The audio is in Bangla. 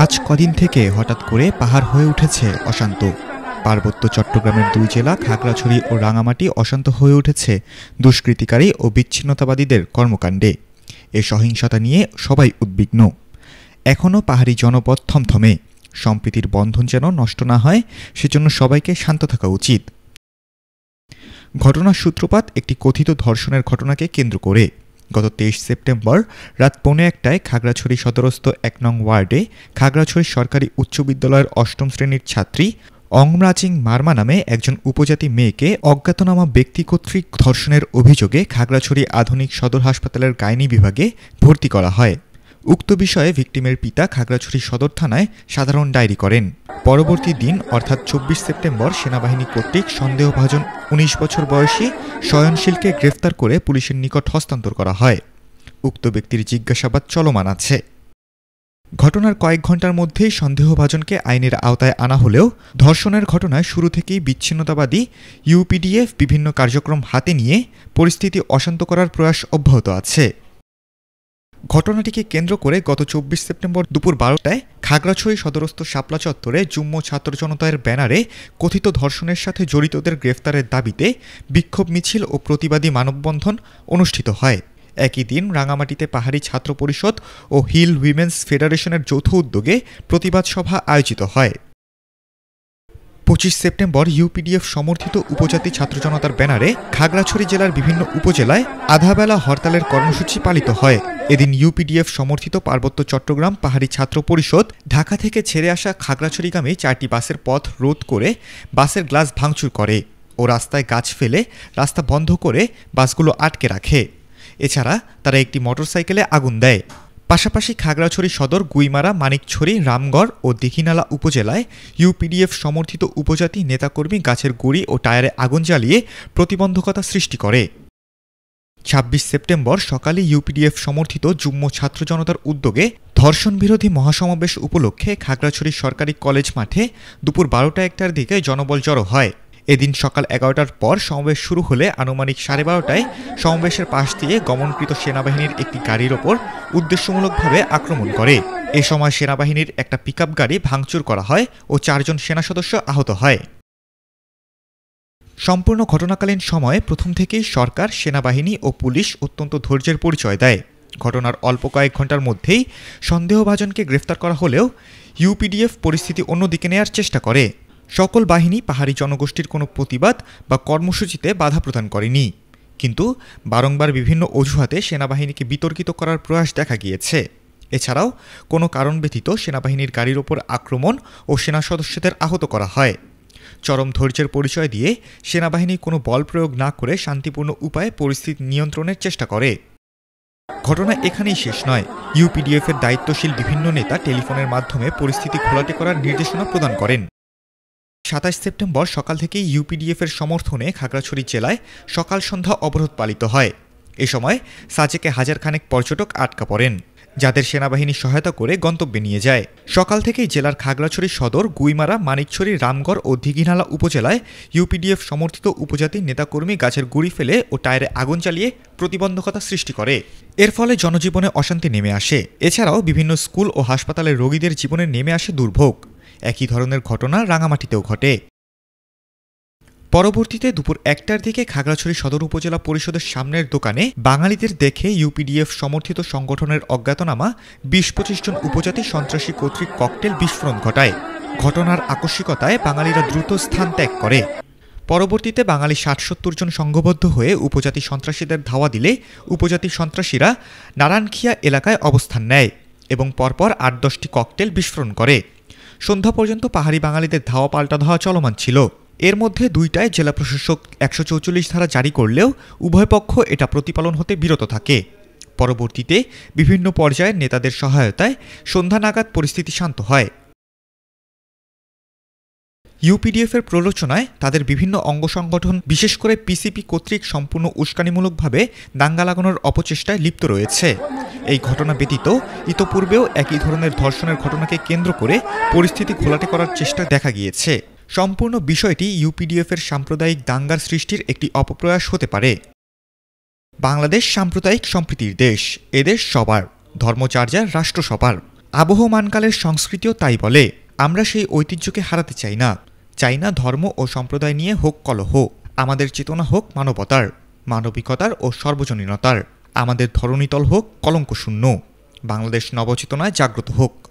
আজ কদিন থেকে হঠাৎ করে পাহাড় হয়ে উঠেছে অশান্ত। পার্বত্য চট্টগ্রামের দুই জেলা খাগড়াছড়ি ও রাঙামাটি অশান্ত হয়ে উঠেছে দুষ্কৃতিকারী ও বিচ্ছিন্নতাবাদীদের কর্মকাণ্ডে। এ সহিংসতা নিয়ে সবাই উদ্বিগ্ন। এখনও পাহাড়ি জনপদ থমথমে। সম্প্রীতির বন্ধন যেন নষ্ট না হয়, সেজন্য সবাইকে শান্ত থাকা উচিত। ঘটনার সূত্রপাত একটি কথিত ধর্ষণের ঘটনাকে কেন্দ্র করে। গত 23 সেপ্টেম্বর রাত 1:15টায় খাগড়াছড়ি সদরস্থ 1 নং ওয়ার্ডে খাগড়াছড়ি সরকারি উচ্চ বিদ্যালয়ের 8ম শ্রেণীর ছাত্রী অংমরাচিং মারমা নামে একজন উপজাতি মেয়েকে অজ্ঞাতনামা ব্যক্তি কর্তৃক ধর্ষণের অভিযোগে খাগড়াছড়ি আধুনিক সদর হাসপাতালের গাইনি বিভাগে ভর্তি করা হয়। উক্ত বিষয়ে ভিকটিমের পিতা খাগড়াছড়ি সদর থানায় সাধারণ ডায়েরি করেন। পরবর্তী দিন অর্থাৎ 24 সেপ্টেম্বর সেনাবাহিনী কর্তৃক সন্দেহভাজন 19 বছর বয়সী শয়নশীলকে গ্রেফতার করে পুলিশের নিকট হস্তান্তর করা হয়। উক্ত ব্যক্তির জিজ্ঞাসাবাদ চলমান আছে। ঘটনার কয়েক ঘণ্টার মধ্যেই সন্দেহভাজনকে আইনের আওতায় আনা হলেও ধর্ষণের ঘটনায় শুরু থেকেই বিচ্ছিন্নতাবাদী ইউপিডিএফ বিভিন্ন কার্যক্রম হাতে নিয়ে পরিস্থিতি অশান্ত করার প্রয়াস অব্যাহত আছে। ঘটনাটিকে কেন্দ্র করে গত 24 সেপ্টেম্বর দুপুর 12টায় খাগড়াছড়ি সদরস্থ শাপলা চত্বরে যুগ্ম ছাত্র জনতার ব্যানারে কথিত ধর্ষণের সাথে জড়িতদের গ্রেফতারের দাবিতে বিক্ষোভ মিছিল ও প্রতিবাদী মানববন্ধন অনুষ্ঠিত হয়। একই দিন রাঙামাটিতে পাহাড়ি ছাত্র পরিষদ ও হিল উইমেন্স ফেডারেশনের যৌথ উদ্যোগে প্রতিবাদ সভা আয়োজিত হয়। 25 সেপ্টেম্বর ইউপিডিএফ সমর্থিত উপজাতি ছাত্র জনতার ব্যানারে খাগড়াছড়ি জেলার বিভিন্ন উপজেলায় আধাবেলা হরতালের কর্মসূচি পালিত হয়। এদিন ইউপিডিএফ সমর্থিত পার্বত্য চট্টগ্রাম পাহাড়ি ছাত্র পরিষদ ঢাকা থেকে ছেড়ে আসা খাগড়াছড়িগামী 4টি বাসের পথ রোধ করে বাসের গ্লাস ভাঙচুর করে ও রাস্তায় গাছ ফেলে রাস্তা বন্ধ করে বাসগুলো আটকে রাখে। এছাড়া তারা একটি মোটরসাইকেলে আগুন দেয়। পাশাপাশি খাগড়াছড়ি সদর, গুইমারা, মানিকছড়ি, রামগড় ও দীঘিনালা উপজেলায় ইউপিডিএফ সমর্থিত উপজাতি নেতাকর্মী গাছের গুঁড়ি ও টায়ারে আগুন জ্বালিয়ে প্রতিবন্ধকতা সৃষ্টি করে। 26 সেপ্টেম্বর সকালে ইউপিডিএফ সমর্থিত যুগ্ম ছাত্র জনতার উদ্যোগে ধর্ষণ বিরোধী মহাসমাবেশ উপলক্ষে খাগড়াছড়ি সরকারি কলেজ মাঠে দুপুর 12টার দিকে জনবল জড়ো হয়। এদিন সকাল 11টার পর সমাবেশ শুরু হলে আনুমানিক 12:30টায় সমাবেশের পাশ দিয়ে গমনকৃত সেনাবাহিনীর একটি গাড়ির ওপর উদ্দেশ্যমূলকভাবে আক্রমণ করে। এ সময় সেনাবাহিনীর একটা পিকআপ গাড়ি ভাঙচুর করা হয় ও 4 জন সেনা সদস্য আহত হয়। সম্পূর্ণ ঘটনাকালীন সময়ে প্রথম থেকেই সরকার, সেনাবাহিনী ও পুলিশ অত্যন্ত ধৈর্যের পরিচয় দেয়। ঘটনার অল্প কয়েক ঘণ্টার মধ্যেই সন্দেহভাজনকে গ্রেফতার করা হলেও ইউপিডিএফ পরিস্থিতি অন্যদিকে নেয়ার চেষ্টা করে। সকল বাহিনী পাহাড়ি জনগোষ্ঠীর কোনো প্রতিবাদ বা কর্মসূচিতে বাধা প্রদান করেনি, কিন্তু বারংবার বিভিন্ন অজুহাতে সেনাবাহিনীকে বিতর্কিত করার প্রয়াস দেখা গিয়েছে। এছাড়াও কোনো কারণ ব্যতীত সেনাবাহিনীর গাড়ির ওপর আক্রমণ ও সেনা সদস্যদের আহত করা হয়। চরম ধৈর্যের পরিচয় দিয়ে সেনাবাহিনী কোনো বল প্রয়োগ না করে শান্তিপূর্ণ উপায়ে পরিস্থিতি নিয়ন্ত্রণের চেষ্টা করে। ঘটনা এখানেই শেষ নয়। ইউপিডিএফের দায়িত্বশীল বিভিন্ন নেতা টেলিফোনের মাধ্যমে পরিস্থিতি ঘোলাটে করার নির্দেশনা প্রদান করেন। 27 সেপ্টেম্বর সকাল থেকেই ইউপিডিএফের সমর্থনে খাগড়াছড়ি জেলায় সকাল সন্ধ্যা অবরোধ পালিত হয়। এ সময় সাজেকে হাজারখানেক পর্যটক আটকা পড়েন, যাদের সেনাবাহিনী সহায়তা করে গন্তব্যে নিয়ে যায়। সকাল থেকেই জেলার খাগড়াছড়ি সদর, গুইমারা, মানিকছড়ি, রামগড় ও দীঘিনালা উপজেলায় ইউপিডিএফ সমর্থিত উপজাতি নেতাকর্মী গাছের গুঁড়ি ফেলে ও টায়ারে আগুন জ্বালিয়ে প্রতিবন্ধকতা সৃষ্টি করে। এর ফলে জনজীবনে অশান্তি নেমে আসে। এছাড়াও বিভিন্ন স্কুল ও হাসপাতালের রোগীদের জীবনে নেমে আসে দুর্ভোগ। একই ধরনের ঘটনা রাঙামাটিতেও ঘটে। পরবর্তীতে দুপুর 1টার দিকে খাগড়াছড়ি সদর উপজেলা পরিষদের সামনের দোকানে বাঙালিদের দেখে ইউপিডিএফ সমর্থিত সংগঠনের অজ্ঞাতনামা 20-25 জন উপজাতি সন্ত্রাসী কর্তৃক ককটেল বিস্ফোরণ ঘটায়। ঘটনার আকস্মিকতায় বাঙালিরা দ্রুত স্থান ত্যাগ করে। পরবর্তীতে বাঙালি 60-70 জন সংঘবদ্ধ হয়ে উপজাতি সন্ত্রাসীদের ধাওয়া দিলে উপজাতি সন্ত্রাসীরা নারায়ণখিয়া এলাকায় অবস্থান নেয় এবং পরপর 8-10টি ককটেল বিস্ফোরণ করে। সন্ধ্যা পর্যন্ত পাহাড়ি বাঙালিদের ধাওয়া পাল্টা ধাওয়া চলমান ছিল। এর মধ্যে 2টায় জেলা প্রশাসক 144 ধারা জারি করলেও উভয় পক্ষ এটা প্রতিপালন হতে বিরত থাকে। পরবর্তীতে বিভিন্ন পর্যায়ের নেতাদের সহায়তায় সন্ধ্যা নাগাদ পরিস্থিতি শান্ত হয়। ইউপিডিএফের প্ররোচনায় তাদের বিভিন্ন অঙ্গ সংগঠন, বিশেষ করে পিসিপি কর্তৃক সম্পূর্ণ উস্কানিমূলকভাবে দাঙ্গা লাগানোর অপচেষ্টায় লিপ্ত রয়েছে। এই ঘটনা ব্যতীত ইতোপূর্বেও একই ধরনের ধর্ষণের ঘটনাকে কেন্দ্র করে পরিস্থিতি ঘোলাটে করার চেষ্টা দেখা গিয়েছে। সম্পূর্ণ বিষয়টি ইউপিডিএফের সাম্প্রদায়িক দাঙ্গার সৃষ্টির একটি অপপ্রয়াস হতে পারে। বাংলাদেশ সাম্প্রদায়িক সম্প্রীতির দেশ। এদেশ সবার, ধর্ম যার যার, রাষ্ট্র সবার। আবহমানকালের সংস্কৃতিও তাই বলে। আমরা সেই ঐতিহ্যকে হারাতে চাই না ধর্ম ও সম্প্রদায় নিয়ে হোক কলহ। আমাদের চেতনা হোক মানবতার, মানবিকতার ও সর্বজনীনতার। আমাদের ধরণীতল হোক কলঙ্কশূন্য। বাংলাদেশ নবচেতনায় জাগ্রত হোক।